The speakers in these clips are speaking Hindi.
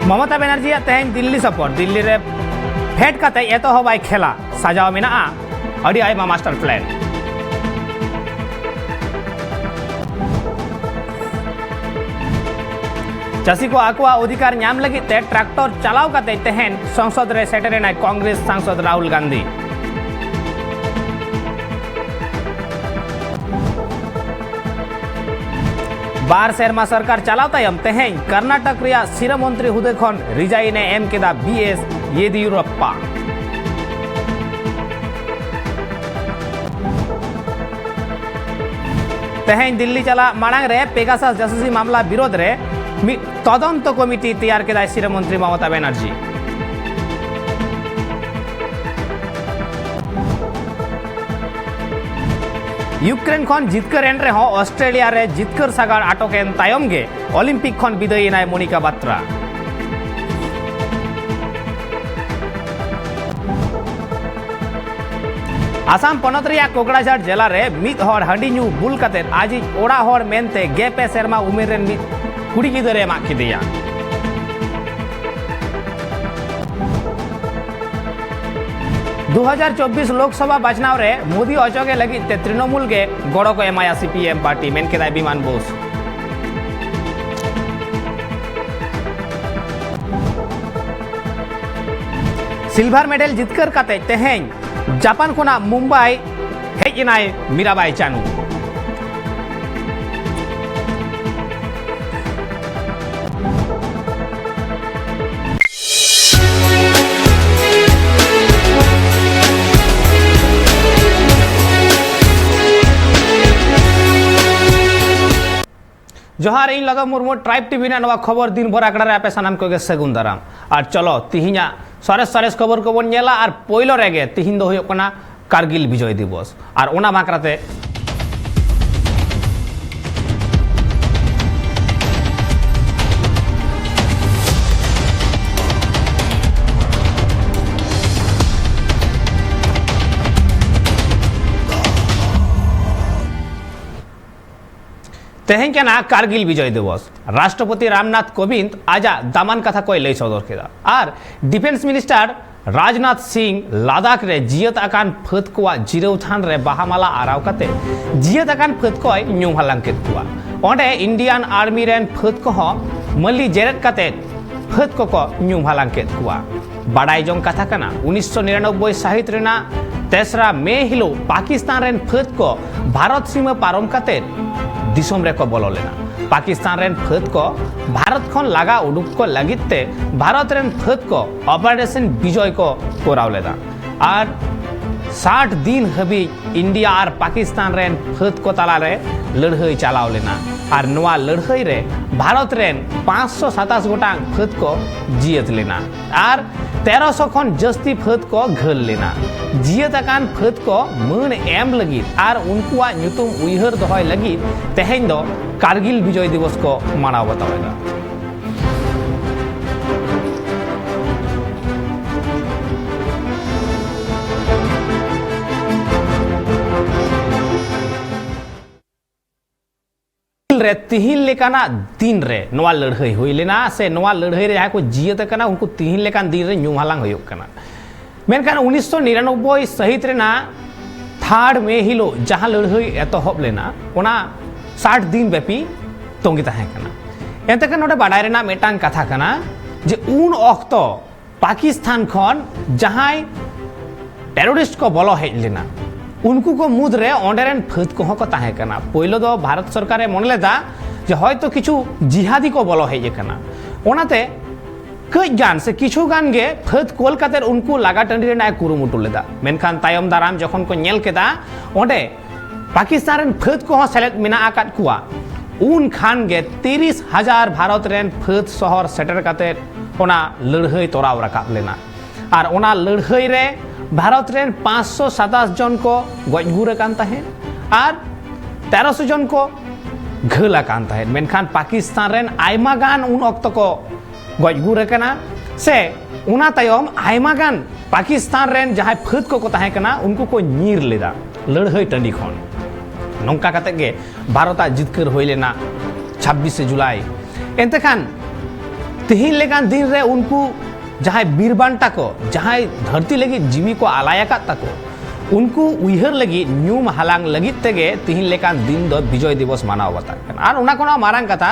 ममता बनर्जी तेहन दिल्ली सपोर्ट दिल्ली रे फेट काते एतोहबाय खेला साजाव मेना अड़ी आयमा मास्टर प्लान चासी को आकुआ अधिकार नाम लगी ते ट्रैक्टर चलाव काते तेहन संसद रे सेटरेना कांग्रेस सांसद राहुल गांधी बार सेरमा सरकार चलाव तायम तेहन कर्नाटक रिया सिरा मंत्री हुदे खन रिजाइन एम केदा बीएस येदियुरप्पा तेहन दिल्ली चला मांग रे पेगासास जासूसी मामला विरोध रे तदंत कमिटी तैयार केदा सिरा मंत्री ममता बनर्जी यूक्रेन खन जितकर एन रहे ऑस्ट्रेलिया रे जितकर सागार आटोकेन तायम गे ओलंपिक खन विदायी नाय मोनिका बात्रा आसाम पनत रिया कोकड़ाझाड़ जिला रे मिद हर हंडी न्यू बुल काते आज ओड़ा हर मेनते गेपे सेरमा उमेर रेन मिद कुड़ी गिदरे मा खिदिया 2024 लोकसभा बचनाव रे मोदी अचोगे लगी तृणमूल के गड़ो को एमाया सीपीएम पार्टी मेन के विमान बोस सिल्वर मेडल जितकर काते तेहें जापान कोना मुंबई हेजिनाय मीराबाई चानू जोहार इन लगा मुर्मू ट्राइब टीवी ना नवा खबर दिन भर आकड़ा रे आपे सानाम को सगुन दाराम और चलो तिहिना सरस सरस खबर को बन नेला और पहिलो रेगे तिहिन दो होयो कना कारगिल विजय दिवस और ओना बाकराते तेहन के ना कारगिल विजय दिवस राष्ट्रपति रामनाथ कोविंद आजा दामान कथा कोई लई सदर केदा और डिफेंस मिनिस्टर राजनाथ सिंह लादाख रे जियत आकान फत कोआ जिरौथान रे बाहामाला आराव काते जियत आकान फत कोय न्यू हलांकेत कोआ ओंडे इंडियन आर्मी रेन फत को हो मल्ली जेरेट काते फत को न्यू हलांकेत कोआ बाडाई जों कथा कना 1999 साहित रेना 3 मे हिलो पाकिस्तान रेन फत को भारत सीमा पारम काते दिसोम रे को बोलो लेना पाकिस्तान रेन फत को भारत खन लगा उडुक को लगिते भारत रेन फत को ऑपरेशन विजय को कोराव लेदा और 60 दिन हबी इंडिया और पाकिस्तान रेन फत को तला रे लड़ाई चलाव लेना और नवा लड़ाई रे भारत रेन 527 गोटांग फत को जियत लेना और 1300 खन जस्ती फत को घल लेना जियत आकान फत को मन एम लगी और उनकुआ नुतुम उइहर दोहय लगी तेहेन दो कारगिल विजय दिवस को मानाव बतावेगा रे तिहिन लेकाना दिन रे नवा लड़ाई हुई लेना से नवा लड़ाई रे को जियत कना उनको तिहिन लेकान दिन रे न्यू हालांग होयो कना मेनखान 1999 सहित रेना 3 मे हिलो जहां लड़ाई एतहब लेना ओना 60 दिन व्यापी तोंगी ताहे कना एंतकन नोडे बाडाय रेना मेटांग कथा कना जे उन अक्तो पाकिस्तान खन जहां टेररिस्ट को बोलो हेज लेना उनको को मुद रे ओंडेरेन फत को को ताहे कना पहिलो दो भारत सरकार मन लेदा जे हयतो किछु जिहादी को बोलो हेज कना ओनाते कई गान से किछु गान गे फत कोलकाता उनको लागा टंडी रे नाय कुरुमुटु लेदा मेनखान तायम दाराम जखन को नेल केदा ओंडे पाकिस्तान रेन फत को सेलेद मेना आकात कुआ उन खान गे 30,000 भारत रेन फत शहर सेटर काते ओना लड़ाई तोराव रकाब लेना और ओना लड़ाई रे भारत रेन 527 जन को गजगुर कान ताहेन और 1300 जन को घला कान ताहेन मेनखान पाकिस्तान रेन आयमा गान उन अक्त को गजगुर कना से उना तायम आयमा गान पाकिस्तान रेन जहां फत को ताहे कना उनको को नीर लेदा लड़ाई टंडी खन नौका काते गे भारत जितकर होई लेना 26 जुलाई एंतखान तिहिन लेकान दिन रे उनको जहां बीरबांटा को जहां धरती लगी जीवी को आलायाका तको उनको उइहर लगी न्यूम हालांग लगी तेगे तिहिन लेकान दिन दो विजय दिवस मानाव बता और उना कोना मारांग कथा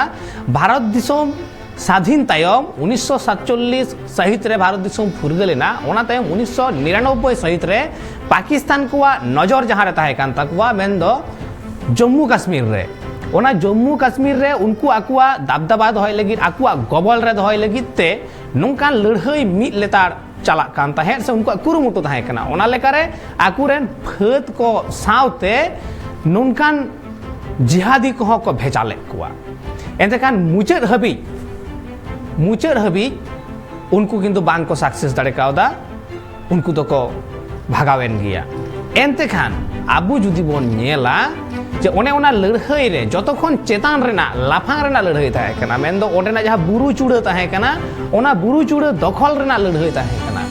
भारत दिसोम स्वाधीन तायम 1947 सहित रे भारत दिसोम फुरगलेना ओना तायम 1999 सहित रे पाकिस्तान को नजर जहां रे ताहे कान तकवा मेन दो जम्मू कश्मीर रे ओना जम्मू कश्मीर रे उनको आकुआ दाबदाबा दहय लगी आकुआ गबल रे दहय लगी ते नोंकान लड़हई मिद लेतार चला कान ताहे से उनको कुरुमुटु ताहे कना ओना लेकारे आकुरेन फत को सावते नोंकान जिहादी को भेजाले कुआ एंतेकान मुचर हबी उनको किंतु बांग को सक्सेस दाड़े कावदा उनको तो को भागावेन गया एंतेखान आबू जुदी बोन नेला जे ओने ओना लड़हई रे जतखन चेतान रेना लाफांग रेना लड़हई ताहे कना मेन दो ओडेना जहां बुरु चूड़ा ताहे कना ओना बुरु चूड़ा दखल रेना लड़हई ताहे कना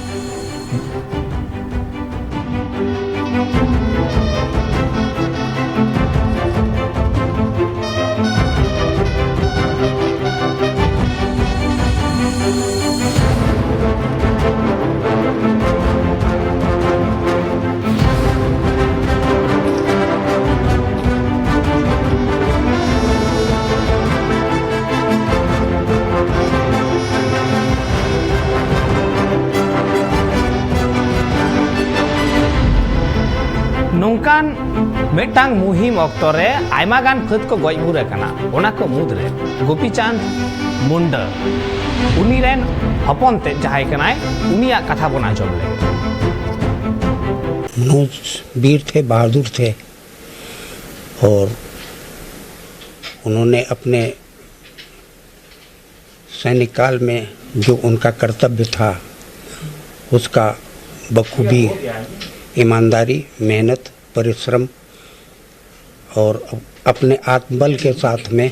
नौकान मेटांग मुहिम अक्तरे आयमागान फत को गजबुरे कना ओना को मुद्रे गोपीचंद मुंडा उनी रेन हपन ते जहाय कनाय उनिया कथा बना जमले वीर थे, बहादुर थे और उन्होंने अपने सैनिक काल में जो उनका कर्तव्य था उसका बखूबी ईमानदारी, मेहनत, परिश्रम और अपने आत्मबल के साथ में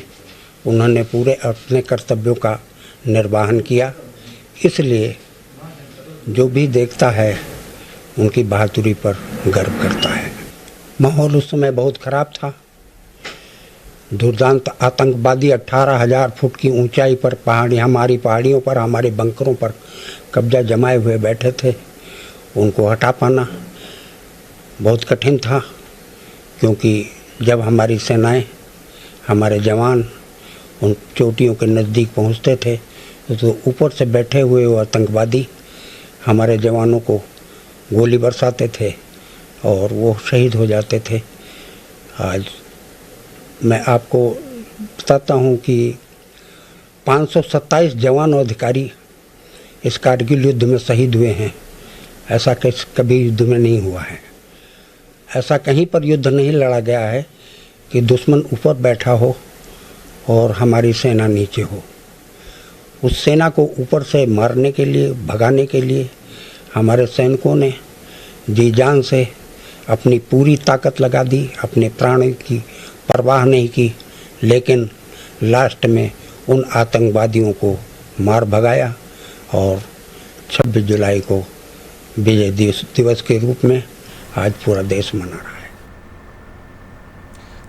उन्होंने पूरे अपने कर्तव्यों का निर्वहन किया। इसलिए जो भी देखता है उनकी बहादुरी पर गर्व करता है। माहौल उस समय बहुत ख़राब था। दुर्दांत आतंकवादी 18,000 फुट की ऊंचाई पर हमारी पहाड़ियों पर, हमारे बंकरों पर कब्जा जमाए हुए बैठे थे। उनको हटा पाना बहुत कठिन था, क्योंकि जब हमारी सेनाएं, हमारे जवान उन चोटियों के नज़दीक पहुंचते थे तो ऊपर से बैठे हुए वो आतंकवादी हमारे जवानों को गोली बरसाते थे और वो शहीद हो जाते थे। आज मैं आपको बताता हूं कि 527 जवान और अधिकारी इस कारगिल युद्ध में शहीद हुए हैं। ऐसा कभी युद्ध में नहीं हुआ है। ऐसा कहीं पर युद्ध नहीं लड़ा गया है कि दुश्मन ऊपर बैठा हो और हमारी सेना नीचे हो। उस सेना को ऊपर से मारने के लिए, भगाने के लिए हमारे सैनिकों ने जी जान से अपनी पूरी ताकत लगा दी, अपने प्राण की परवाह नहीं की, लेकिन लास्ट में उन आतंकवादियों को मार भगाया और 26 जुलाई को विजय दिवस के रूप में आज पूरा देश मना रहा है।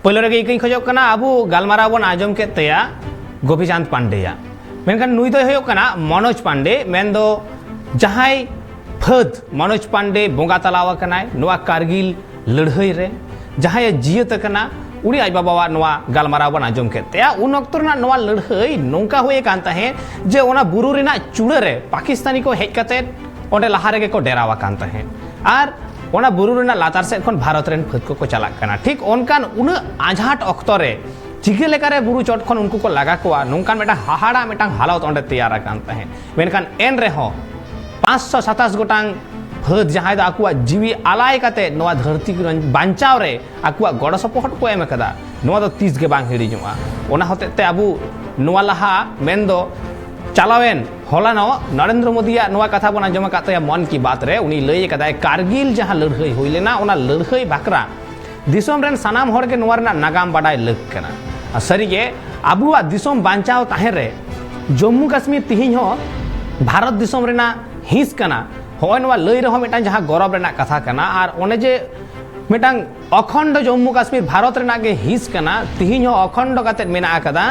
पहले रे इकई खजो कना अबु गालमारा बन आजम के तया गोपीचंद पांडेया मेनखान नुई दो होयो कना मनोज पांडे मेन दो जहाय फद मनोज पांडे बोंगा तलावा कनाय नोआ कारगिल लड़हई रे जहाय जियत कना उनी आज बाबा नोआ गालमारा बन आजम के तया उन अक्तर ना नोआ लड़हई नोंका होए कान ताहे जे ओना बुरु रेना चुड़ा रे पाकिस्तानी को हेज कते ओंडे लहा रेगे को डेरावा कान ताहे आर ओना बुरु रेना लातार से एखन भारत रेन फत को चलाक कना ठीक ओनकान उन आझाट अक्तरे चिके लेकारे बुरु चोट खन उनको को लगा कोआ नोंकान मेटा हाहाड़ा मेटा हालत ओंडे तैयार कान ताहे मेनकान एन रे हो 527 गोटांग फत जहां दा आकुआ जीवी आलाय काते नोआ धरती बांचाव रे आकुआ गड़ सपोहट को एम कदा नोआ दो 30 के बांग हिड़ी जुआ ओना होते ते अबु नोआ लहा मेन दो चलावेन हलानो नरेंद्र मोदिया नोआ कथा बना जमा काते मन की बात रे उनी लई कदाय कारगिल जहां लड़हई होई लेना ओना लड़हई बाकरा दिसोम रेन सनाम हर के नोआ रेना नागाम बाडाय लग कना आ सरीगे आबुआ दिसोम बांचाव ताहे रे जम्मू कश्मीर तिहिं हो भारत दिसोम रेना हिस कना होय नोआ लई रहो मेटां जहां गौरव रेना कथा कना आर ओने जे मेटां अखंड जम्मू कश्मीर भारत रेना गे हिस कना तिहिं हो अखंड काते मेना कदा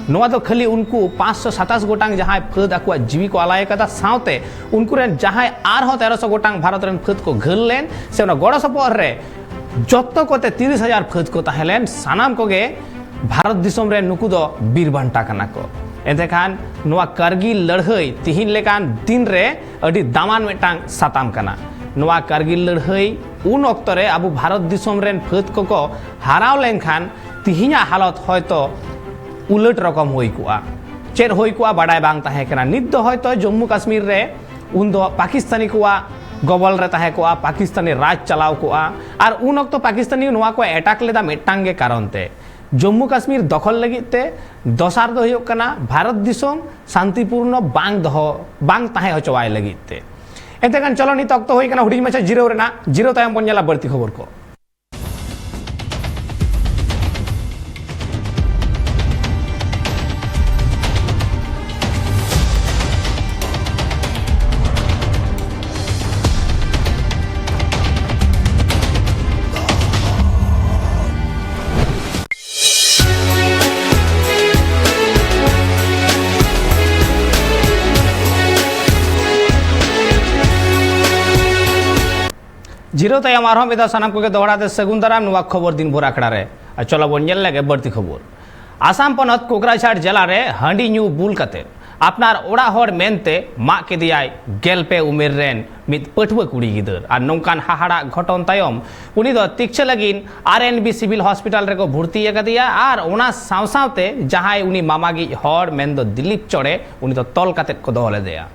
नोआ दो खाली उनको 527 गोटांग जहां फद आकुआ जीवी को आलाय कदा साउते उनको रेन जहां आरहो 1300 गोटांग भारत रेन फद को घल लेन से उना गड़ो सपोर रे जत्तो कोते 30,000 फद को ताहेलेन सानाम कोगे भारत दिसोम रे नुकु दो बीर बांटा कना को एतेखान नोआ कारगिल लड़हई तिहिन लेकान दिन रे अडी दामान मेटांग साताम कना नोआ कारगिल लड़हई उन ऑक्तो रे अबु भारत दिसोम रेन फद को हाराव लेनखान तिहिना हालत हयतो उलट रकम होई कुआ चेर होई कुआ बाडाय बांग ताहे कना नित दो हयतो जम्मू कश्मीर रे उन दो पाकिस्तानी कुआ गबल रे ताहे कुआ पाकिस्तानी राज चलाव कुआ और उन ऑक्तो पाकिस्तानी नोआ को अटैक लेदा मेटांगे कारण ते जम्मू कश्मीर दखल लगिते दसार दो हुयुग कना भारत दिसोम शांतिपूर्ण बांग दहो बांग ताहे हचवाय लगिते एतेखान चलो नित ऑक्तो होई कना हुडिंग माछा जिरो रेना जिरो तायम बन जाला बढती खबर को जीरो तयम आरहम बेदा सानाम को दोहराते सगुन दाराम नुआ खबर दिन भोर आखड़ा रे चलो बन नेल लगे बढ़ती खबर आसाम पनत कोकराझाड़ जिला रे हांडी न्यू बुल कते अपनार ओड़ा हर मेनते मा के दियाय गेलपे उमेर रेन मित पठुआ कुड़ी गिदर और नौकान हाहाड़ा घटन तायम उनी दो तिक्ष लगिन आरएनबी सिविल हॉस्पिटल रे को भर्ती कदिया और ओना साव सावते जहाय उनी मामागी हर मेन दो दिलीप चढ़े उनी दो तल कते को दोहले देया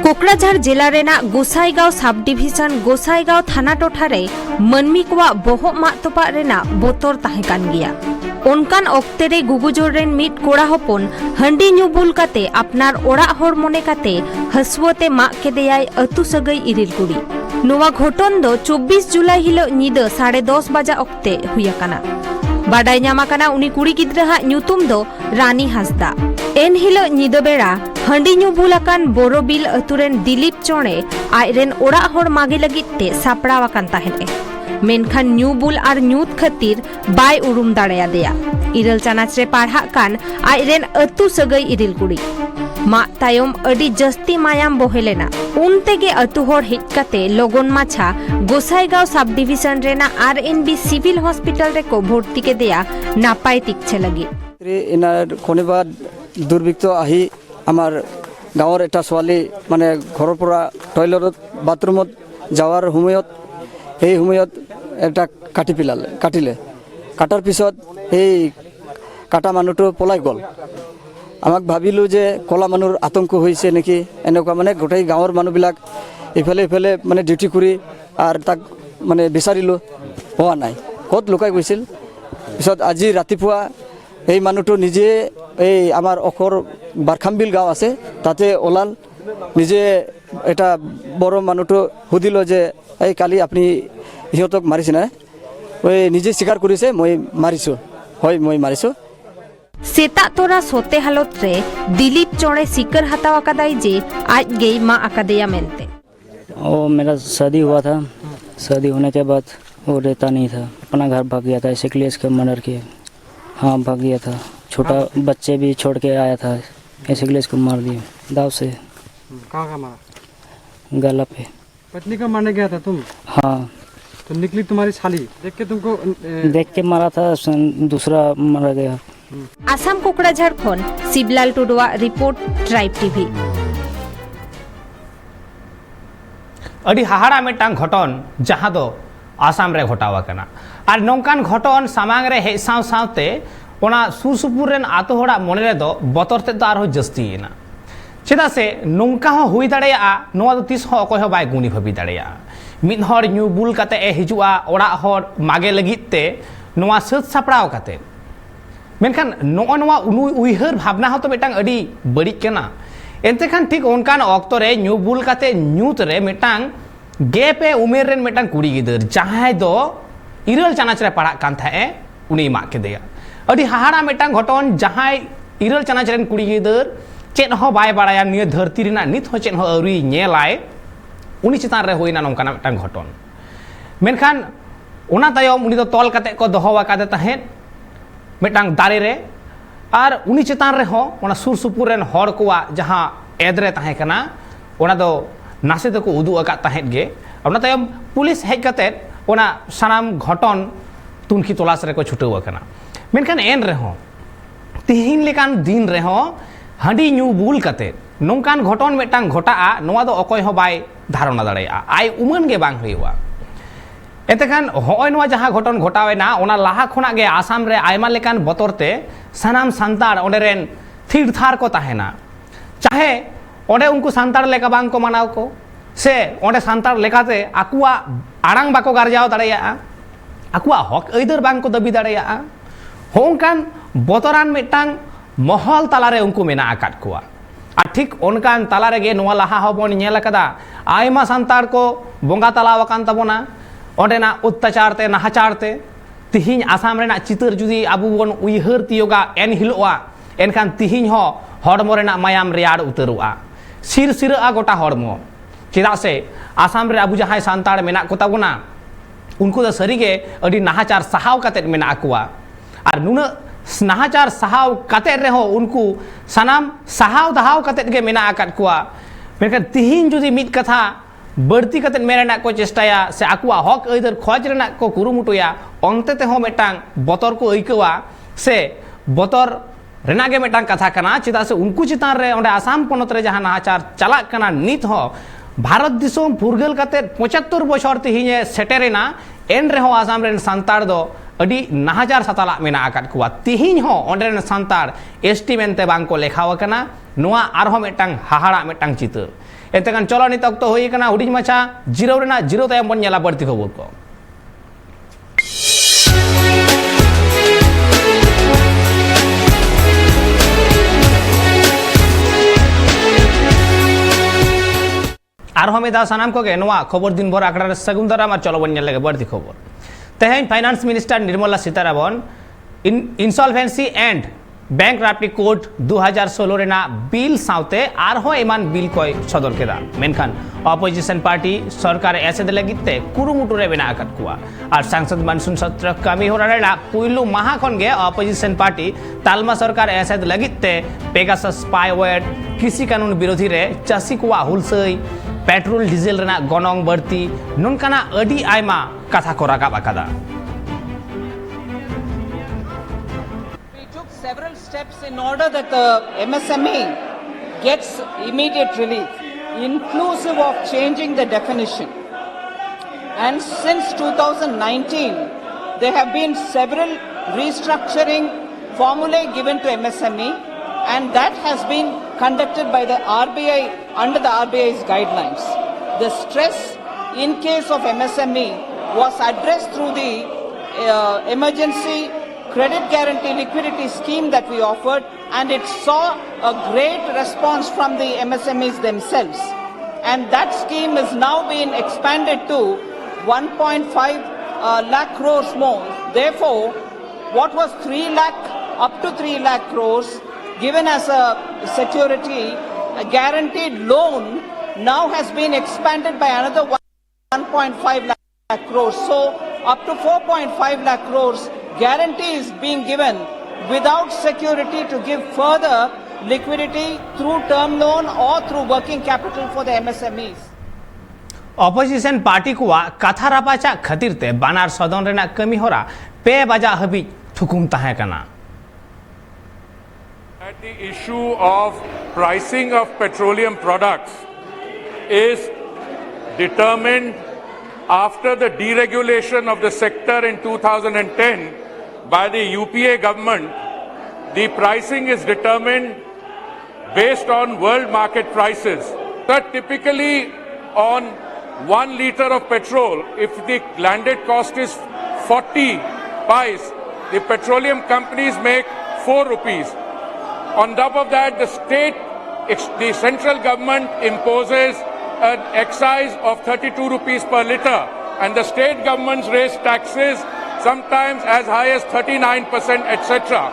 कोकराझाड़ जिला रेना गोसाईगांव सब डिविजन गोसाईगांव थाना टोठारे मनमी को बोहब मातोपा रेना बोतर ताहे कान गिया ओनकान ऑक्ते रे गुगुजोर रेन मिट कोड़ा हपन हंडी न्यू बुल काते अपनार ओड़ा हर मने काते हसुवते मा के देयाय अतु सगई इरिल कुड़ी नोवा घटन दो 24 जुलाई हिलो निदा 10:30 बजा ऑक्ते हुयाकाना बाडाय ᱧᱟᱢᱟᱠᱟᱱᱟ उनी कुड़ी गिद्रा ᱧᱩᱛᱩᱢ दो रानी हांसदा एन हिलो निदा बेड़ा हंडी ᱧᱩ बुलाकान बोरोबिल अतुरेन दिलीप चौड़े आयरेन ओड़ा हर मागे लगिते सापड़ावाकान ताहेने मेनखान ᱧᱩ बुल और ᱧᱩत खातिर बाय उरुम दाड़ेया देया इरल चानाच रे पाढ़ा कान आयरेन अतु सगई इरिल कुड़ी मा तायम अडी जस्ती मायाम बोहेलेना उनतेगे अतु हर हेज काते लोगन माछा गोसाईगांव सब डिविजन रेना आरएनबी सिविल हॉस्पिटल रे को भर्ती के देया नापाय तिक्छे लगी इनार खनिबार दुर्भिक्ष आही आमार गाँवर एटा स्वाली माने घर परा टयलेट बाथरूम जावार সময়ত এটা কাটি পেলালে কাটিলে কাটার পিছত এই কাটা মানুহটো পলাই গল আমাক ভাবিলো যে কলা মানুহৰ আতংক হৈছে নেকি এনেকুৱা মানে গোটেই গাঁৱৰ মানুহবিলাক ইফালে ইফালে মানে ডিউটি কৰি আৰু তাক মানে বিচাৰিলো হোৱা নাই ক'ত লুকাই গৈছিল পিছত আজি ৰাতিপুৱা এই মানুহটো নিজে এই আমাৰ অখৰ বাৰখামবিল গাঁও আছে তাতে ওলাল নিজে এটা বড় মানুহটো সুধিলো যে এই কালি আপনি ইহঁতক মাৰিছে না ওই নিজে স্বীকাৰ কৰিছে মই মাৰিছো হয় মই মাৰিছো सेता तोरा सोते हालत रे दिलीप चौड़े सिकर हतावा कदाई जे आज गई माँ अकादेया मेलते वो मेरा शादी हुआ था शादी होने के बाद वो रहता नहीं था अपना घर भाग गया था इसलिए इसका मर्डर किया हाँ भाग गया था छोटा बच्चे भी छोड़ के आया था इसलिए इसको मार दिया दाव से कहाँ मारा गला पे पत्नी का मारने गया था तुम हाँ तो निकली तुम्हारी साली देख के तुमको देख के मारा था दूसरा मारा गया आसाम कोकराझाड़ खन शिवलाल टुडुआ रिपोर्ट ट्राइब टीवी अड़ी हाहाड़ा मेटांग घटन जहां दो आसाम रे घटावा कना और नौकान घटन सामांग रे हे साव सावते ओना सुर सुपुर रेन आतो होड़ा मने रे दो बतर ते तो आरो जस्तीना चेदा से नौका हो हुई दाड़ेया नोआ दो तीस हो अकोय हो बाय गुनी भाबी दाड़ेया मिद हर न्यू बुल काते ए हिजुआ ओड़ा हर मागे लगित ते नोआ सत सापड़ाव काते मेनखान नोआ नोआ उइहर भावना हो तो मेटांग अड़ी बड़ी केना एंतेखान ठीक ओनकान ऑक्तो रे न्यू बुल काते न्यूत रे मेटांग गेपे उमेर रेन मेटांग कुड़ी गिदर जहां दो इरल चानाच रे पढ़ा कान थाए उनी मा के देया अड़ी हाहाड़ा मेटांग घटन जहां इरल चानाच रेन कुड़ी गिदर चेन हो बाय बाड़ाया निय धरती रेना नित हो चेन हो अरी नेलाय उनी चितान रे होइना नोंकाना मेटांग घटन मेनखान ᱚᱱᱟ ᱛᱟᱭᱚᱢ ᱩᱱᱤ ᱫᱚ ᱛᱚᱞ ᱠᱟᱛᱮ ᱠᱚ ᱫᱚᱦᱚ ᱟᱠᱟᱫᱮ ᱛᱟᱦᱮᱸᱫ ᱢᱤᱫᱴᱟᱝ ᱫᱟᱨᱮ ᱨᱮ ᱟᱨ ᱩᱱᱤ ᱪᱮᱛᱟᱱ ᱨᱮᱦᱚᱸ ᱚᱱᱟ ᱥᱩᱨ ᱥᱩᱯᱩᱨ ᱨᱮᱱ ᱦᱚᱲ ᱠᱚᱣᱟᱜ ᱡᱟᱦᱟᱸ ᱮᱫ ᱨᱮ ᱛᱟᱦᱮᱸ ᱠᱟᱱᱟ ᱚᱱᱟ ᱫᱚ ᱱᱟᱥᱮ ᱫᱚᱠᱚ ᱩᱫᱩᱜ ᱟᱠᱟᱫ ᱛᱟᱦᱮᱸᱫ ᱜᱮ ᱚᱱᱟ ᱛᱟᱭᱚᱢ ᱯᱩᱞᱤᱥ ᱦᱮᱡ ᱠᱟᱛᱮᱫ ᱚᱱᱟ ᱥᱟᱱᱟᱢ ᱜᱷᱚᱴᱚᱱ ᱛᱩᱱᱠᱷᱤ ᱛᱚᱞᱟᱥ ᱨᱮᱠᱚ ᱪᱷᱩᱴᱟᱹᱣ ᱟᱠᱟᱱᱟ ᱢᱮᱱᱠᱷᱟᱱ ᱮᱱ ᱨᱮᱦᱚᱸ ᱛᱤᱦᱤᱧ ᱞᱮᱠᱟन ᱫᱤᱱ ᱨᱮᱦᱚᱸ ᱦᱟᱺᱰᱤ ᱧᱩ ᱵᱩᱞ ᱠᱟᱛᱮᱫ ᱱᱚᱝᱠᱟᱱ ᱜᱷᱚᱴᱚᱱ ᱢᱤᱫᱴᱟᱝ ᱜᱷᱚᱴᱟᱜᱼᱟ ᱱᱚᱣᱟ ᱫᱚ ᱚᱠᱚᱭ ᱦᱚᱸ ᱵᱟᱭ धारणा दाड़ेया आय उमन के बांग हुआ एतेखान हॉय नवा जहां घटन घटावेना ओना लाहा खोना गे आसाम रे आयमा लेकान बतरते सानाम सांतार ओंडेरेन थीर थार को ताहेना चाहे ओंडे उनको सांतार लेका बांग को मनाव को से ओंडे सांतार लेकाते आकुआ आड़ांग बाको गारजाव दाड़ेया आकुआ हक ऐदर बांग को दबी दाड़ेया होंकान बतरान मिटांग महल तालारे उनको मेना आकाट कुआ और ठीक उनकान ताला रेगे नवा लाहा हबन नेल कदा आयमा सांतार को बोंगा तालाव कान तबोना ओंडेना अत्याचार ते नाहाचार ते तिहिन आसाम रेना चितर जुदी आबु बन उयहर तियोगा एन हिलोआ एनखान तिहिन हो हड़मो रेना मायाम रेयाड़ उतरुआ सिर सिरआ गोटा हड़मो चेदा से आसाम रे आबु जहां सांतार मेना को ताबोना उनको दो सरीगे अडी नाहाचार सहाव काते मेना कुआ और नुना नाहाचार सहाव काते रेहो उनको सनाम सहाव दहाव काते गे मेना आकात कुआ मेनखान तिहिन जुदी मिद कथा बढ़ती कते मेरेना को चेष्टाया से आकुआ हक ऐदर खोज रेना को कुरुमुटुया अंते ते हो मेटांग बतर को ऐकवा से बतर रेना गे मेटांग कथा कना चिदा से उनको चितान रे ओंडे आसाम पनत रे जहां नाहाचार चला कना नित हो भारत दिसोम फुरगल कते 75 बछर तिहिने सेटेरेना एन रे हो आसाम रेन सांतार दो अडी नाहाचार सताला मेना आकात कुआ तिहिन हो ओंडे रेन सांतार एसटी मेनते बांग को लेखाव कना नोआ आरहो मेटांग हाहाड़ा मेटांग चितर एतेगान चलो नित अक्तो होई कना हुडिज माछा जिरो रेना जिरो तायम बन नेला बढ़ती खबर को आरहो मेदा सानाम को गे नोआ खबर दिन भर आकड़ा सगुन दाराम चलो बन नेला बढ़ती खबर तेहेन finance minister Nirmala Sitharaman insolvency and bankruptcy code 2016 रेना बिल साउते आरहो एमान बिल कोई सदर केदा मेनखान अपोजिशन पार्टी सरकार एसेद लगिते कुरुमुटु रे बेना आकत कुआ और सांसद मानसून सत्र कमी हो रेना पुइलु माहा खन गे अपोजिशन पार्टी तालमा सरकार एसेद लगिते पेगासस स्पाईवेयर कृषि कानून विरोधी रे चासी कुआ हुलसई पेट्रोल डीजल रेना गनंग बढ़ती ननकाना अडी आयमा कथा को राकाब आकादा several steps in order that the MSME gets immediate relief, inclusive of changing the definition. And since 2019, there have been several restructuring formulae given to MSME, and that has been conducted by the RBI under the RBI's guidelines. The stress in case of MSME was addressed through the emergency credit guarantee liquidity scheme that we offered, and it saw a great response from the MSMEs themselves. And that scheme is now being expanded to 1.5 lakh crores more. Therefore, what was 3 lakh up to 3 lakh crores given as a security, a guaranteed loan, now has been expanded by another 1.5 lakh crores. So up to 4.5 lakh crores guarantee is being given without security to give further liquidity through term loan or through working capital for the MSMEs. Opposition party को कथा रापाचा खतिरते बानार सदन रेना कमी होरा पे बजा हबी थुकुम ताहे कना That the issue of pricing of petroleum products is determined after the deregulation of the sector in 2010 by the UPA government. The pricing is determined based on world market prices. But typically on 1 liter of petrol, if the landed cost is 40 pice, the petroleum companies make 4 rupees. On top of that, the central government imposes an excise of 32 rupees per liter, and the state governments raise taxes sometimes as high as 39%, etc.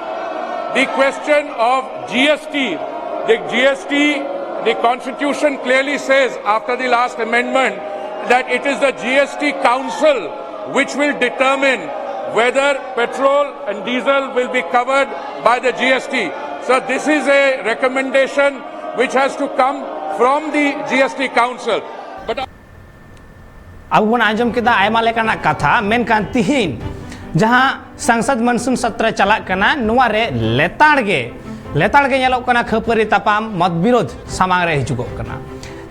The question of GST, the constitution clearly says after the last amendment that it is the GST Council which will determine whether petrol and diesel will be covered by the GST. So this is a recommendation which has to come from the GST Council. But अब बन आजम के आयमा लेकाना कथा मेनकान तिहिन जहां संसद मनसून सत्र चला कना नुआ रे लेताड़ गे नेलोग कना खपरी तापाम मत विरोध सामांग रे हिजुगो कना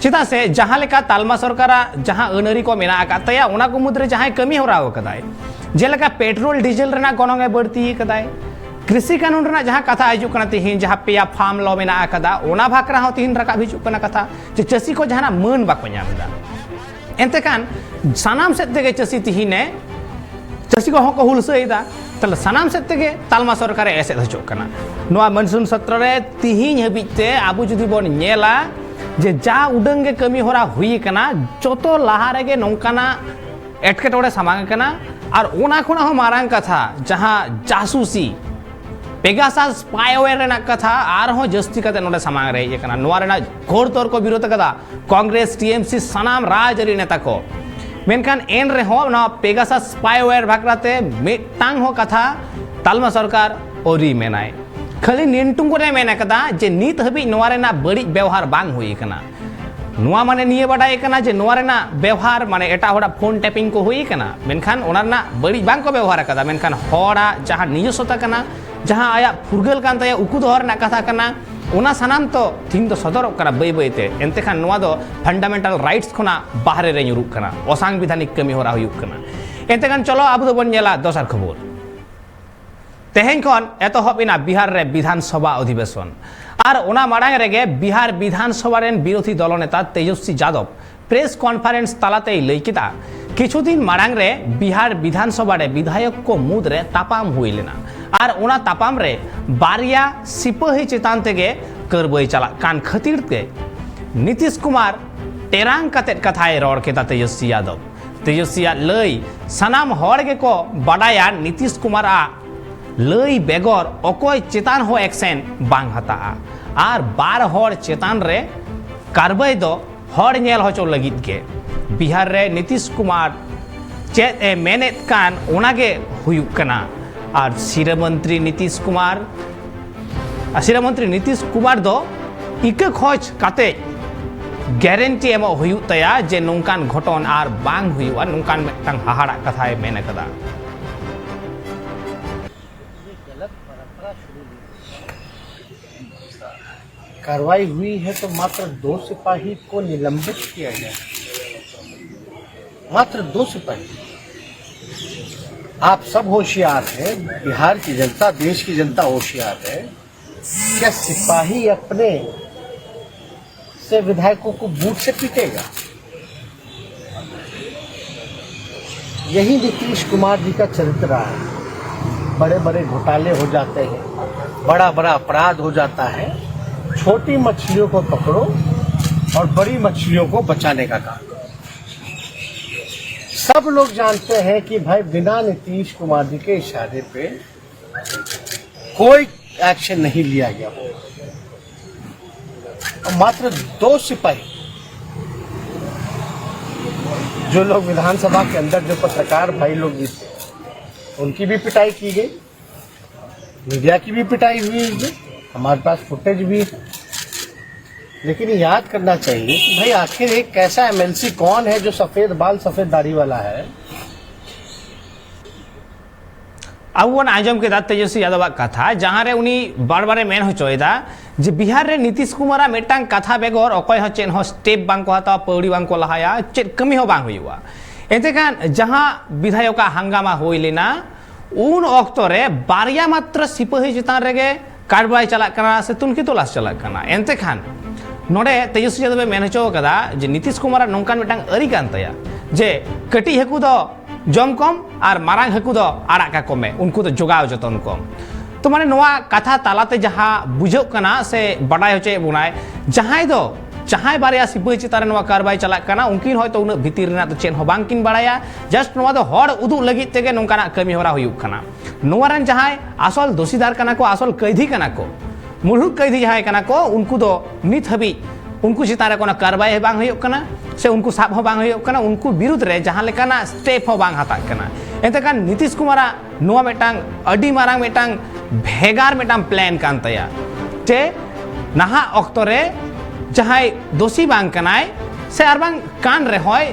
चिता से जहां लेका तालमा सरकारा जहां अनरी को मेना आकातया उना को मुद्रे जहां कमी होराव कदाय जेलका पेट्रोल डीजल रेना गोनोंगे बढ़ती कदाय कृषि कानून रेना जहां कथा हिजुग कना तिहिन जहां पेया फार्म लॉ मेना आकदा ओना भाकरा हो तिहिन रका हिजुग कना कथा जे चसी को जहां मन बाको ᱧᱟᱢदा एंते कान सानाम सेद तेगे चसी तिहिने चसी को हको हुलसैदा तले सानाम सेद तेगे तालमा सरकारे एसेद हचोक कना नोआ मनसून सत्र रे तिहिन हबिते आबु जुदी बोन नेला जे जा उडंगे कमी होरा हुई कना जोतो लाहा रेगे नोंकाना एटकेटोड़े सामांग कना और ओना खुना हो मारांग कथा जहां जासूसी पेगासास स्पाईवेयर रेना कथा आर हो जस्ती कते नोडे सामांग रे ये कना नोआ रेना घोर तौर को विरोध कदा कांग्रेस टीएमसी सनाम राजरी नेता को मेनकान एन रे हो ना पेगासास स्पाईवेयर भाकराते मिटांग हो कथा तालमा सरकार ओरी मेनाय खाली निंटुंग को मेना कदा जे नीत हबी नोआ रेना बड़ी व्यवहार बांग हुई कना नोआ माने निये बडाय कना जे नोआ रेना व्यवहार माने एटा होड़ा फोन टैपिंग को हुई कना मेनखान ओना रेना बड़ी बांग को व्यवहार कदा मेनखान होड़ा जहां निजस्वता कना जहां आया फुरगल कान तया उकु दोहर ना कथा कना ओना सनाम तो थीन तो सदरक कना बई बईते एनते खान नोआ दो फंडामेंटल राइट्स खुना बाहरे रे ᱧᱩᱨᱩᱜ कना असंविधानिक कमी होरा हुयुक कना एनते खान चलो अब दो बन नेला दोसर खबर तेहेन खन एतहबिना बिहार रे विधानसभा अधिवेशन और ओना माड़ांग रेगे बिहार विधानसभा रेन विरोधी दल नेता तेजस्वी यादव प्रेस कॉन्फ्रेंस तालाते लई किदा किछु दिन माड़ांग रे बिहार विधानसभा रे विधायक को मुद रे तापाम हुई लेना और ओना तापाम रे बारिया सिपाही चितान तेगे करबई चला कान खतिर ते नीतीश कुमार टेरांग कतेट कथाय रोड केता तेजस्वी यादव लई सनाम हर गे को बडाया नीतीश कुमार आ लई बेगर अकोय चेतान हो एक्शन बांग हता और बार हर चेतान रे कारबई दो हर नेल होचो लगित के बिहार रे नीतीश कुमार चेत ए मेनेत कान ओनागे हुयुक कना और शिरमंत्री नीतीश कुमार दो इके खोज काते गारंटी एमो हुयुक तया जे नोंकान घटन और बांग हुयुआ नोंकान मेटांग हाहाड़ा कथाय मेने कदा कार्रवाई हुई है तो मात्र 2 सिपाही को निलंबित किया गया, मात्र 2 सिपाही। आप सब होशियार हैं, बिहार की जनता, देश की जनता होशियार है। क्या सिपाही अपने से विधायकों को बूट से पीटेगा? यही नीतीश कुमार जी का चरित्र रहा है। बड़े बड़े घोटाले हो जाते हैं, बड़ा बड़ा अपराध हो जाता है, छोटी मछलियों को पकड़ो और बड़ी मछलियों को बचाने का काम करो। सब लोग जानते हैं कि भाई बिना नीतीश कुमार जी के इशारे पे कोई एक्शन नहीं लिया गया। और मात्र 2 सिपाही, जो लोग विधानसभा के अंदर जो पत्रकार भाई लोग भी थे, उनकी भी पिटाई की गई, मीडिया की भी पिटाई हुई है, हमारे पास फुटेज भी है। लेकिन याद करना चाहिए कि भाई आखिर एक ऐसा एमएलसी कौन है जो सफेद बाल सफेद दाढ़ी वाला है। अब वन आजम के तेजस्वी यादव कथा जहां रे उनी बार बार मेन होचोयदा जे बिहार रे नीतीश कुमार मेटांग कथा बेगर अकय हो चेन हो स्टेप बांग को हता पौड़ी बांग को लहाया चेत कमी हो बांग हुआ एते कान जहां विधायक हंगामा होई लेना उन अक्तो रे बारिया मात्र सिपाही चितान रेगे कार्रवाई चला कना से तुनकी तलाश चला कना एंते खान नोडे तेजस्वी यादव मेन होचो कदा जे नीतीश कुमार नोंकान मेटांग अरी कान तया जे कटी हेकु दो जम कम और मारांग हेकु दो आड़ा का कमे उनको तो जोगाव जतन कम तो माने नोआ कथा तालाते जहां बुझो कना से बडाय होचे बुनाय जहां दो जहां बारिया सिपाही चितान नोआ कार्रवाई चला कना उनकिन होयतो उन भीतिर ना तो चेन हो बांकिन बडाया जस्ट नोआ दो हड़ उदु लगित तेगे नोंकाना कमी होरा हुयुक कना नोआ रन जहां असल दोषीदार कना को असल कैदी कना को मुलुक कैदी जहां कना को उनको दो नित हबी उनको चितारे कोना कार्रवाई बांग हुयुक कना से उनको साब हो बांग होयोग कना उनको विरुद्ध रे जहां लेकाना स्टेप हो बांग हाता कना एते कान नीतीश कुमार नोआ मेटांग अडी मारांग मेटांग भेगार मेटांग प्लान कान तया जे नहा ऑक्टो रे जहां दोषी बांग कनाय से आर बांग कान रे होय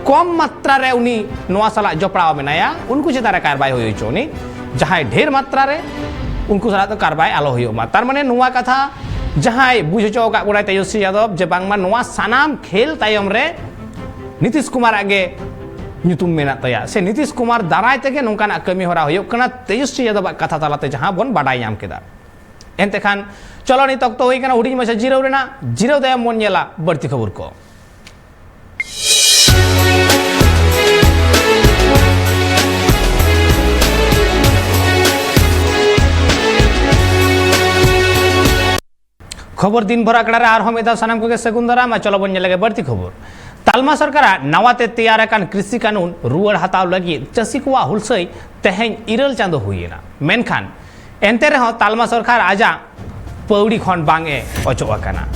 कम मात्रा रे उनी नोआ साला जपड़ाव मेनाया उनको चेता रे कार्रवाई होय चोनी जहां ढेर मात्रा रे उनको साला तो कार्रवाई आलो होयो मा तार माने नोआ कथा जहां बुझो का गोड़ा तेजस्वी यादव जे बांगमा नोआ सानाम खेल तायम रे नीतीश कुमार आगे ᱧᱩᱛᱩᱢ ᱢᱮᱱᱟᱜ ᱛᱟᱭᱟ ᱥᱮ नीतीश कुमार दाराय तेगे नोंकाना कमी होरा होयो कना तेजस्वी यादव कथा तालाते जहां बन बाडाय नाम केदा एनते खान चलो नि तक तो होई कना हुडी मछा जिराव रेना जिराव दायम मन नेला बढती खबर को खबर दिन भर आकड़ा रे आर हम एदा सनाम को सगुन दाराम चलो बन नेला बढती खबर तालमा सरकार नवाते तैयार कृषि कानून रुआड़ हताव लगी चाषी को हुलसई तेहें इरल चांदो हुईना मेनखान एनते रहो तालमा सरकार आजा पौड़ी खन बांगे अचोकना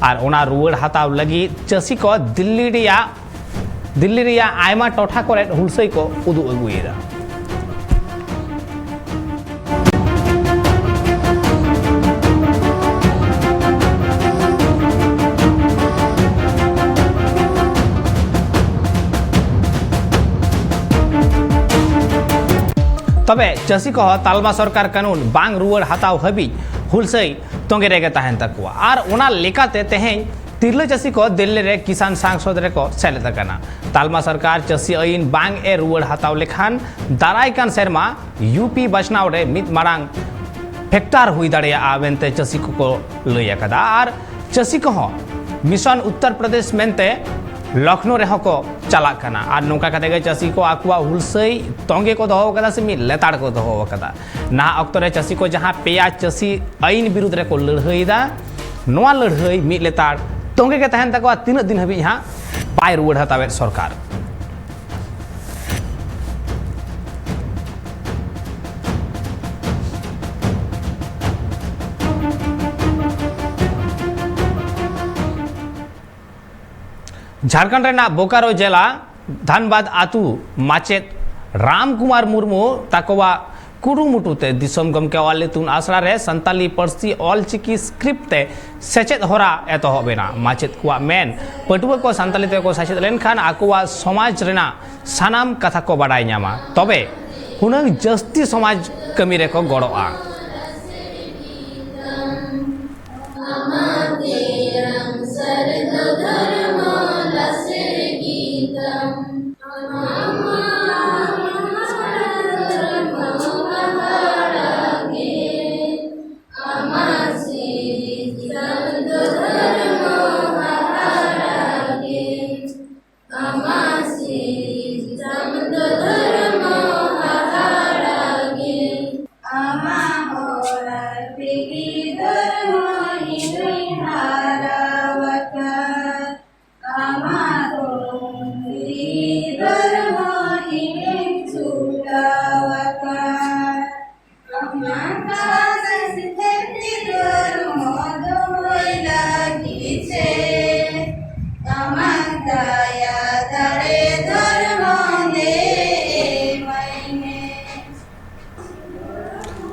और ओना रुआड़ हताव लगी चाषी को दिल्ली रिया आयमा टोठा करे हुलसई को उदु अगुएदा तबे चाषी को तालमा सरकार कानून बांग रुआड़ हताव हबी हुलसई तोंगे रेगे तहन तकवा और ओना लेकाते तेहें तिरला चाषी को दिल्ली रे किसान सांसद रे को सेलेद कना तालमा सरकार चाषी आईन बांग ए रुआड़ हताव लेखान दाराय कान सेरमा यूपी बचनाव रे मित मारांग फैक्टर हुई दाड़िया आवेंते चाषी को लय कदा और चाषी को मिशन उत्तर प्रदेश मेनते लखनऊ रेह को चला कना और नौका कते चाषी को आकुआ हुलसई तोंगे को दहो कदा से मी लेताड़ को दहो कदा ना अक्तो रे चाषी को जहां पेया चाषी आईन विरुद्ध रे को लड़हईदा नोआ लड़हई मी लेताड़ तोंगे के तहन तक तीन दिन हबी यहां पाय रुआड़ हतावे सरकार झारखंड रेना बोकारो जिला धनबाद आतु माचेत राम कुमार मुर्मू ताकोवा कुरुमुटुते दिसम गमके वालेतुन आसरा रे संताली पर्सी ऑलचिकी स्क्रिप्ट ते सेचेत होरा एतोहबेना माचेत कुआ मेन पटुआ को संताली ते को सेचेत लेनखान आकुआ समाज रेना सानाम कथा को बाडाय न्यामा तबे हुनंग जस्ती समाज कमी रे को गड़ोआ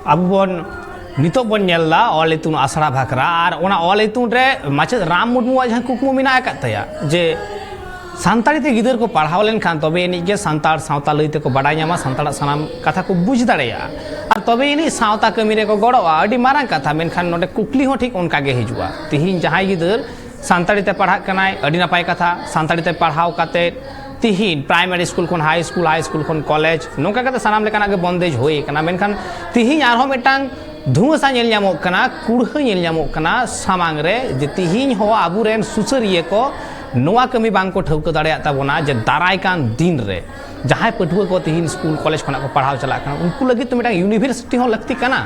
अब बन नितो बन नेलला ऑल इतुन आसरा भाखरा और ओना ऑल इतुन रे माचे राम मुर्मू जहां कुकमु मिना तया जे सानताड़ी ते गिदर को पढ़ाव लेन खान तबे एनी के सांताड़ सावता लईते को बाडाय ᱧᱟᱢᱟ सांताड़ सानाम कथा को बुझ दाड़ेया और तबे एनी सावता कमी रे को गड़ोआ अडी मारांग कथा मेनखान नोडे कुकली हो ठीक उनका गे हिजुआ तिहिन जहां गिदर सांताड़ी ते पढ़ा कनाय अडी नापाय कथा सांताड़ी ते पढ़ाव काते तिहिन प्राइमरी स्कूल खन हाई स्कूल खन कॉलेज नोका कते सानाम लेकाना के बंदेज होई कना मेनखान तिहिन आरहो मेटांग धुआसा नेल ᱧᱟᱢᱚᱜ कना कुड़ह नेल ᱧᱟᱢᱚᱜ कना सामांग रे जे तिहिन हो आबुरेन सुसरिये को नोआ कमी बांग को ठौक दाड़िया ताबोना जे दाराय कान दिन रे जहां पटुआ को तिहिन स्कूल कॉलेज खना को पढ़ाव चला कना उनको लगी तो मेटा यूनिवर्सिटी हो लगती कना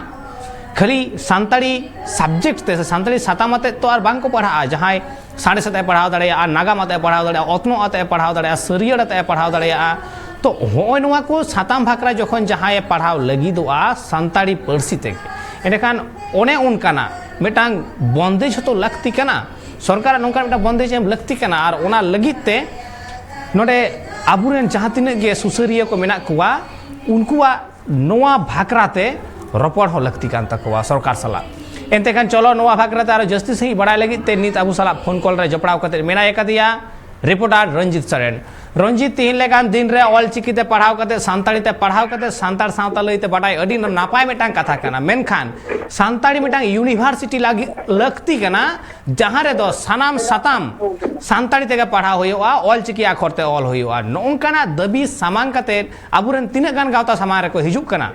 खाली सांताड़ी सब्जेक्ट ते सांताड़ी सातामते तो और बांग को पढ़ा जहां साढ़े सते पढ़ाव दाड़िया नागामते पढ़ाव दाड़िया अतनो आते पढ़ाव दाड़िया सरियड़ आते पढ़ाव दाड़िया तो होय नोआ को साताम भाकरा जखन जहां पढ़ाव लगी दोआ सांताड़ी पड़सी तेगे एंडखान ओने उनकाना मेटांग बंदेज तो लगती कना सरकार नौका मिटा बंदेज एम लगती कना और ओना लगित ते नोडे आबुरेन जहां तिनाग गे सुसरिया को मेना कुआ उनकुआ नोआ भाकराते रपड़ हो लगती कान तकवा सरकार सला एनते खान चलो नोआ भाकराते आरो जस्ती सही बड़ाय लगित ते नित आबु सला फोन कॉल रे जपड़ाव कते मेना एकदिया रिपोर्टर रंजित सरेन रंजित तीन लेकान दिन रे ऑल चिकीते पढ़ाव कते सानताड़ी ते पढ़ाव कते सानताड़ सावता लईते बड़ाय अडी नापाय मिटांग कथा कना मेनखान सानताड़ी मिटांग यूनिवर्सिटी लागी लगती कना जहां रे दो सानाम साताम सानताड़ी तेगे पढ़ाव होयोआ ऑल चिकी आखरते ऑल होयोआ नोंकाना दबी सामान कते आबुरेन तिना गान गावता सामान रे को हिजुक कना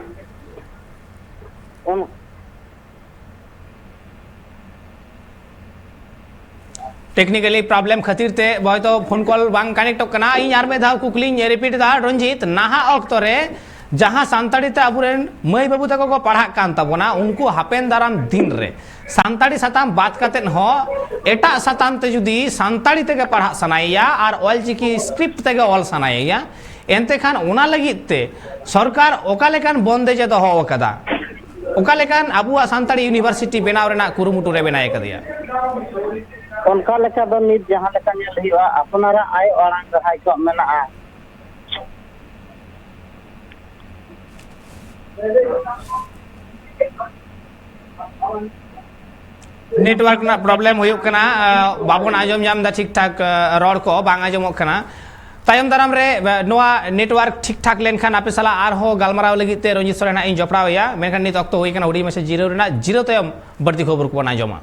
टेक्निकली प्रॉब्लम खातिर ते तो फोन कॉल बांग कनेक्ट कना इन यार में धाव कुकली रिपीट दा रंजित नाहा अक्तो रे जहां सानताड़ी ते आबुरेन मई बाबू तक को पढ़ा कान तबोना उनको हापेन दाराम दिन रे सानताड़ी साताम बात कतेन हो एटा साताम ते जुदी सानताड़ी ते पढ़ा सनाइया और ऑल चिकी स्क्रिप्ट ते ऑल सनाइया एनते खान ओना लगित ते सरकार ओका लेकान बंदेज दो हो कदा ओका लेकान आबुआ सानताड़ी यूनिवर्सिटी बनाव रेना कुरुमुटु रे बनाय कदिया उनका लेका दो नित जहां लेका नेल हुआ अपनारा आय अड़ांग रहाय को मेना नेटवर्क ना प्रॉब्लम होयो कना बाबन आजम जाम दा ठीक ठाक रोड को बांग आजम कना तायम दाराम रे नोआ नेटवर्क ठीक ठाक लेन खान आपे सला आर हो गालमाराव लगी ते रंजित सोरेन इन जपड़ावया मेनखान नित अक्तो होई कना उडी में से जीरो रेना जीरो तयम बढ़ती खबर को बना जमा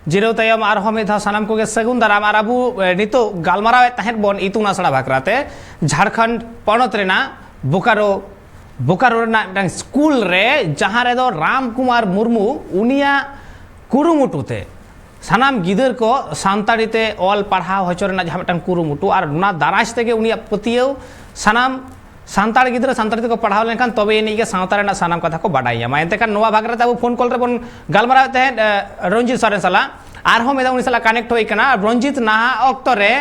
जीरो तयम आर हम धा सानाम को सगुन दाराम आर आबू नितो गालमाराव तहन बन इतुन आसड़ा भाकराते झारखंड पनत रेना बोकारो बोकारो रेना स्कूल रे जहां रे दो राम कुमार मुर्मू उनिया कुरुमुटुते सानाम गिदर को सानताड़ी ते ऑल पढ़ाव हचो रेना जहां मिटन कुरुमुटु और ना दाराज तेगे उनिया पतियो सानाम सानताड़ गिदर सानताड़ी ते को पढ़ाव लेनखान तबे एनी के सावता रेना सानाम कथा को बाडाइया मा एते खान नोवा भागराते अब फोन कॉल रे बन गालमाराव ते रंजित सरेन सला आर हम एदा उनी सला कनेक्ट होई कना रंजित नाहा अक्तो रे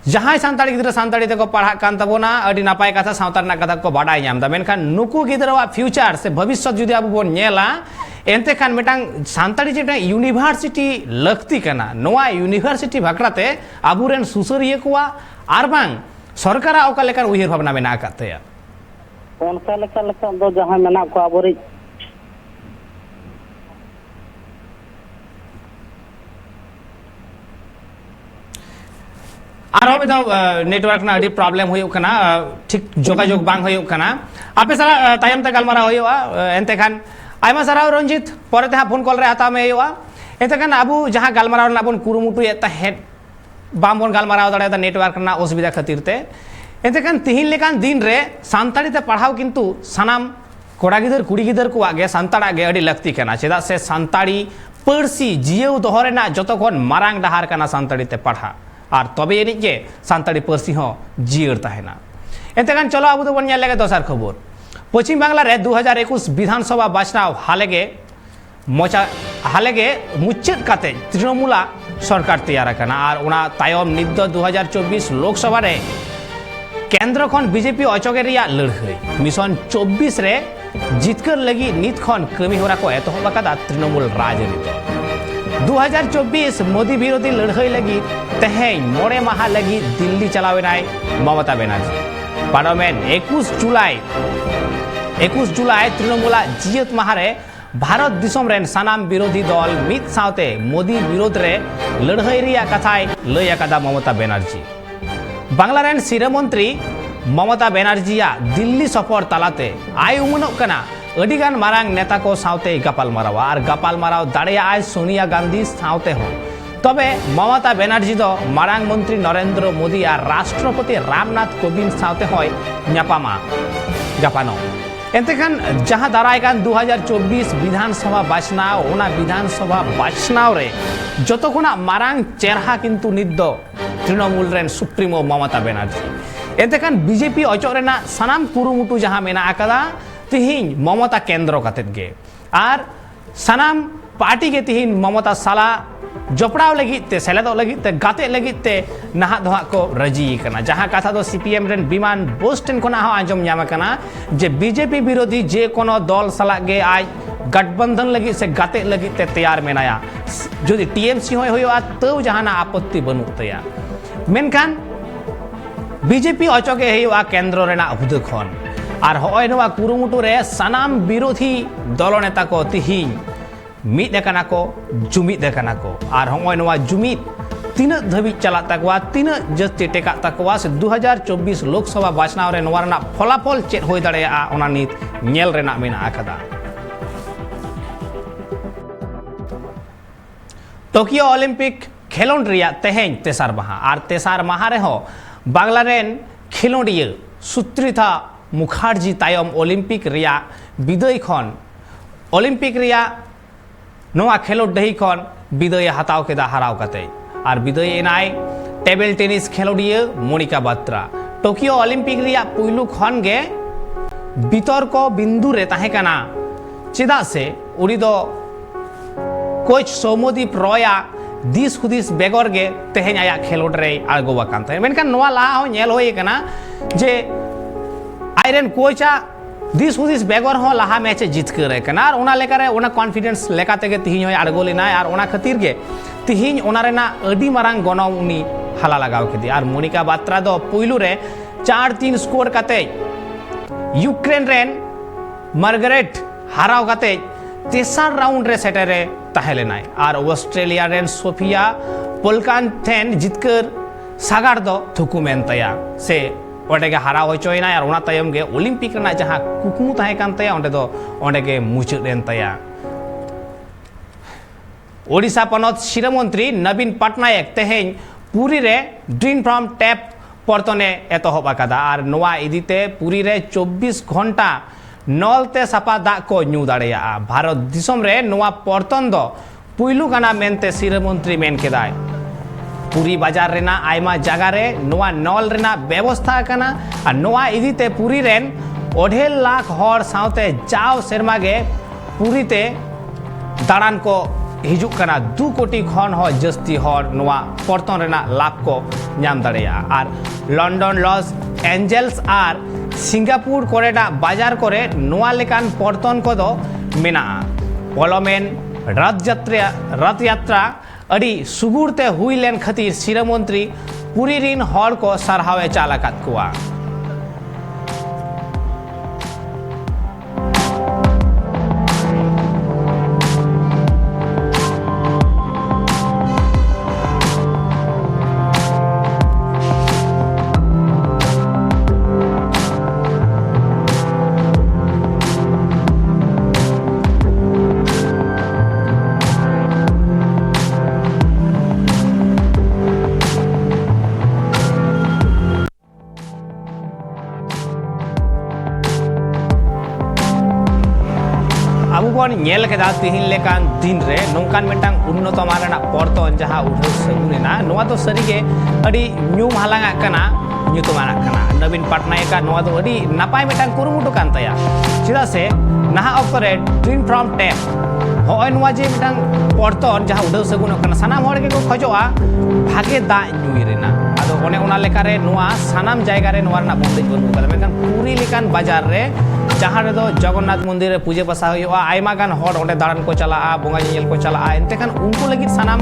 जहां सानताड़ी गिदर सानताड़ी ते को पढ़ा कान तबोना अडी नापाय कथा सावता रेना कथा को बाडाय नाम दा मेनखान नुकु गिदरवा फ्यूचर से भविष्य जुदी अब बन नेला एनते खान मिटांग सानताड़ी जेटा यूनिवर्सिटी लगती कना नोआ यूनिवर्सिटी भाकराते आबुरेन सुसरिया कोआ आर बांग सरकार ओका लेकर उहिर भावना में ना करते हैं उनका लेका लेका दो जहां मेना को आबोरी आरो में तो नेटवर्क ना अडी प्रॉब्लम होयो कना ठीक जोगाजोग बांग होयो कना आपे सारा तायम ते गालमारा होयोआ एनते खान आयमा सारा रंजित परे ते फोन कॉल रे आता में होयोआ एनते खान आबू जहां गालमारा ना बन कुरुमुटु एता हेड बामबन गालमाराव दाड़ा नेटवर्क ना असुविधा खातिर ते एनते खान तिहिन लेकान दिन रे सानताड़ी ते पढ़ाव किंतु सानाम कोड़ा गिदर कुड़ी गिदर को आगे सानताड़ा गे अडी लगती कना चेदा से सानताड़ी पर्सी जियेव दोहरे ना जतोखन मारांग डहार कना सानताड़ी ते पढ़ा और तबे एनी के सानताड़ी पर्सी हो जियर ताहेना एनते खान चलो आबू तो बन नेल लेगे दोसर खबर पश्चिम बांग्ला रे 2021 विधानसभा बाचनाव हालेगे मुचाद काते तृणमूला सरकार तैयार करना और उना तायम निद 2024 लोकसभा रे केंद्र खन बीजेपी अचगे रिया लड़ाई मिशन 24 रे जितकर लगी नित खन कमी होरा को एतहब कदा तृणमूल राजनीति 2024 मोदी विरोधी लड़ाई लगी तेहें मोड़े माह लगी दिल्ली चलावेनाय ममता बनर्जी पार्लियामेंट 21 जुलाई तृणमूला जियत माहरे भारत दिसम रेन सानाम विरोधी दल मित सावते मोदी विरोध रे लड़ाई रिया कथाय लय अकादा ममता बनर्जी बांग्ला रेन सिरा मंत्री ममता बनर्जिया दिल्ली सफर तालाते आय उमनोग कना अडिगान मारांग नेता को सावते गपाल मारावा और गपाल माराव दाड़िया आय सोनिया गांधी सावते हो तबे ममता बनर्जी दो मारांग मंत्री नरेंद्र मोदी और राष्ट्रपति रामनाथ कोविंद सावते होय न्यापामा गपानो एनतेखान जहां दारायकान 2024 विधानसभा बाचनाव ओना विधानसभा बाचनाव रे जतोखोना मारांग चेहरा किंतु निद Trinamool rain supremo Mamata Banerjee एनतेखान BJP अचोरेना सानाम कुरुमुटु जहां मेना आकादा तिहिन ममता केंद्र कातेत गे आर सानाम पार्टी के तिहिन ममता साला जोपड़ाव लगिते सेलेदो लगिते गाते लगिते नहा दो को रजी कना जहां कथा दो सीपीएम रेन विमान बोस टेन कोना हो आंजम ᱧᱟᱢ कना जे बीजेपी विरोधी जे कोनो दल साला गे आज गठबंधन लगी से गाते लगिते तैयार मेनाया जदि टीएमसी होय होया तो जहाना आपत्ति बनु तया मेनखान बीजेपी अचोके होया केंद्र रेना हुदे खन और होय नवा कुरुमुटु रे सनाम विरोधी दल नेता को तिहिं मिद देकाना को जुमिद देकाना को और होय नवा जुमिद तीन धबी चला तकवा तीन जस्ती टेका तकवा से 2024 लोकसभा बाचनाव रे नवा रेना फलाफल चेत होय दाड़ेया ओना नित नेल रेना मेना आकदा। टोकियो ओलंपिक खेलोंड रिया तेहें तेसार माहा और तेसार माहा रे हो बांग्ला रेन खेलोंडिया सुत्रिथा मुखार्जी तायम ओलंपिक रिया विदय खन ओलंपिक रिया नोआ खेलोड डही खन विदय हताव केदा हराव कते और विदय एनाय टेबल टेनिस खेलोडिया मोनिका बात्रा टोकियो ओलंपिक रिया पुइलु खन गे बितर्क बिंदु रे ताहे कना चेदा से उड़ी दो कोच सौमदीप रॉया दिस हुदिस बेगर गे तेहें आया खेलोड रे आगोवा कांते मेनखान नोआ ला हो नेल होय कना जे आयरन कोचा दिस हुदिस बेगर हो लाहा मैच जीत करे कना और ओना लेकारे ओना कॉन्फिडेंस लेकाते गे तिहिं होय आड़गो लेना और ओना खातिर गे तिहिं ओना रेना अडी मारांग गनौ उनी हाला लगाव केदी और मोनिका बात्रा दो पुइलु रे 4-3 स्कोर काते यूक्रेन रेन मार्गारेट हाराव काते तेसार राउंड रे सेटरे ताहेलेनाय और ऑस्ट्रेलिया रेन सोफिया पोलकानथेन जितकर सागार दो थुकुमेन तया से ओंडे गे हाराव होचोयना और ओना तायम गे ओलंपिक रेना जहां कुकमु ताहे कान तया ओंडे दो ओंडे गे मुचाद रेन तया। ओडिशा पनत शिरमंत्री नवीन पटनायक तेहें पुरी रे ड्रीम फ्रॉम टैप परतने एतहब आकादा और नोआ इदीते पुरी रे 24 घंटा नलते सापा दा को न्यू दाड़ेया भारत दिसम रे नोआ परतन दो पुइलु काना मेनते शिरमंत्री मेन केदाय पुरी बाजार रेना आयमा जगह रे नोआ नल रेना व्यवस्था काना और नोआ इदीते पुरी रेन 2.5 लाख हर साउते जाव सेरमा गे पुरीते दाड़ान को हिजुक कना 2 कोटी खन हो जस्ती हर नोआ परतन रेना लाभ को नाम दाड़ेया और लंडन लॉस एंजेल्स और सिंगापुर कोरेना बाजार करे नोआ लेकान परतन को दो मेना पलमेन रथ यात्रा अड़ी सुगुरते हुई लेन खातिर शिरमंत्री पुरी रिन हर को सरहावे चालाकात कुआ। नेल केदा तिहिन लेकान दिन रे नोंकान मेटांग उन्नत मारेना परतन जहां उठो सगुनेना नोआ तो सरीगे अडी न्यू हालांगा कना ᱧᱩᱛᱩᱢᱟᱱᱟᱜ ᱠᱟᱱᱟ नवीन पटनायक नोआ दो अडी नापाय मेटांग कुरुमुटु कान तया चिदा से नाहा ऑक्टो रे ड्रीम फ्रॉम टैप होय नोआ जे मेटांग परतन जहां उडौ सगुन कना सानाम हड़ के को खजोआ भागे दा ᱧᱩᱭ रेना आदो ओने ओना लेकारे नोआ सानाम जायगा रे नोआ रना बंदेज बनु कला मेकान पूरी लेकान बाजार रे जहां रे दो जगन्नाथ मंदिर रे पूजा पासा होया आयमा गान हड़ ओंडे दाड़ान को चला बोंगा ñेल को चला एनते खान उनको लगी सानाम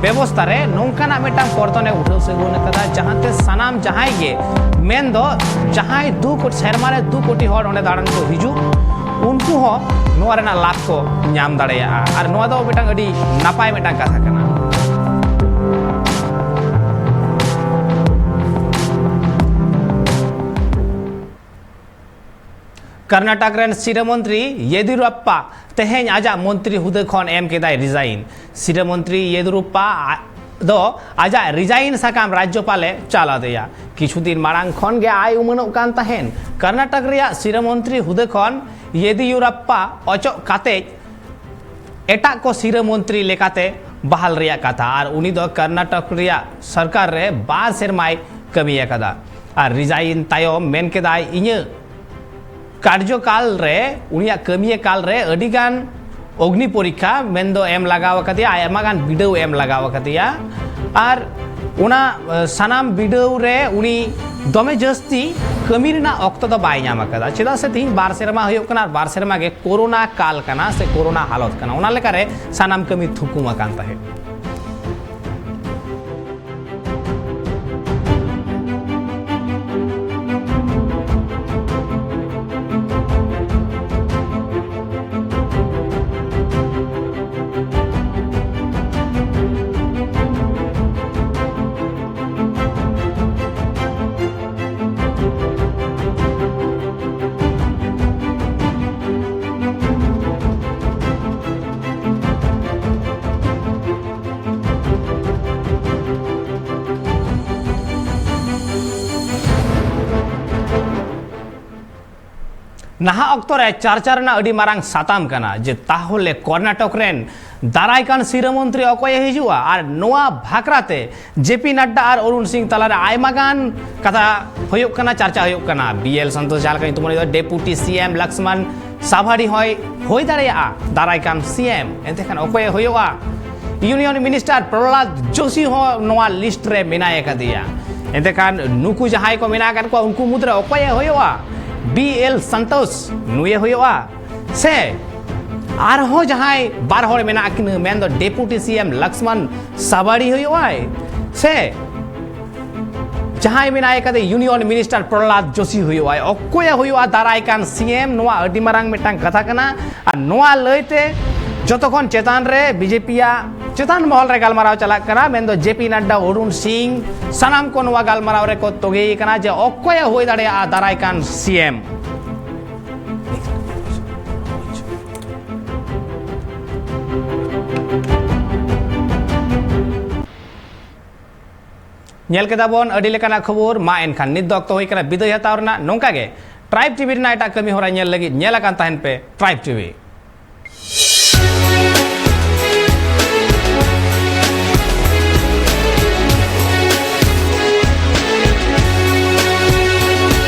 व्यवस्था रे नोंकाना मेटांग परतने उठौ सगुन कदा जहांते सानाम जहां गे मेन दो जहां 2 कोटी शर्मा रे 2 कोटी हड़ ओंडे दाड़ान को हिजु उनको हो नोआ रेना लाभ को नाम दाड़ेया और नोआ दो मेटांग अडी नापाय मेटांग कथा कना। कर्नाटक रेन शिरमंत्री येदियुरप्पा तेहें आजा मंत्री हुदे खन एम केदाय रिजाइन शिरमंत्री येदियुरप्पा दो आजा रिजाइन साकाम राज्यपाले चाला देया किछु दिन मारांग खन गे आय उमनोग कान ताहेन कर्नाटक रिया शिरमंत्री हुदे खन येदियुरप्पा अचो काते एटा को शिरमंत्री लेकाते बहाल रिया कथा और उनी दो कर्नाटक रिया सरकार रे 2 सेरमाय कमिया कदा और रिजाइन तायम मेन केदाय इnye कार्यकाल रे उनिया कमिया काल रे अडिगान अग्नि परीक्षा मेन दो एम लगाव कदिया आयमा गान बिडौ एम लगाव कदिया और उना सानाम बिडौ रे उनी दमे जस्ती कमी रेना ऑक्तो दो बाय नाम कदा चेदा से तीन बार सेरमा होयो कना बार सेरमा के कोरोना काल कना से कोरोना हालत कना उना लेकारे सानाम कमी थुकुमा कान ताहे नहा अक्तो रे चर्चा रेना अडी मारांग साताम कना जे ताहोले कर्नाटक रेन दारायकान सिरमंत्री अकय हिजुआ और नोआ भाकराते जेपी नड्डा और अरुण सिंह तलारे आयमागान कथा होयो कना चर्चा होयो कना बीएल संतोष जाल कनी तुमने डेपुटी सीएम लक्ष्मण साभाड़ी होय दाड़ेया दारायकान सीएम एंते खान अकय होयोआ यूनियन मिनिस्टर प्रहलाद जोशी हो नोआ लिस्ट रे मेनाय कदिया एंते खान नुकु जहाय को मेना कान को उनको मुद्रा अकय होयोआ बीएल संतोष नुए होयोआ से आर हो जहाय बार होर मेना किन मेन दो डेपुटी सीएम लक्ष्मण साबाड़ी होयोआ से जहाय मेनाय कदे यूनियन मिनिस्टर प्रहलाद जोशी होयोआ अकोय होयोआ दारायकान सीएम नोआ अडी मारांग मिटांग कथा कना आ नोआ लयते जतखन चेतान रे बीजेपीया चेतान महल रे गालमाराव चला कना मेन दो जेपी नड्डा अरुण सिंह सनाम को नोआ गालमाराव रे को तोगे कना जे अकोय होय दाड़े आ दारायकान सीएम नेल केदाबन अडी लेकाना खबर मा एनखान नित दो होय कना बिदाय हताव रना नोंका गे ट्राइब टीवी रेना एटा कमी होरा नेल लगी नेला कान ताहेन पे ट्राइब टीवी।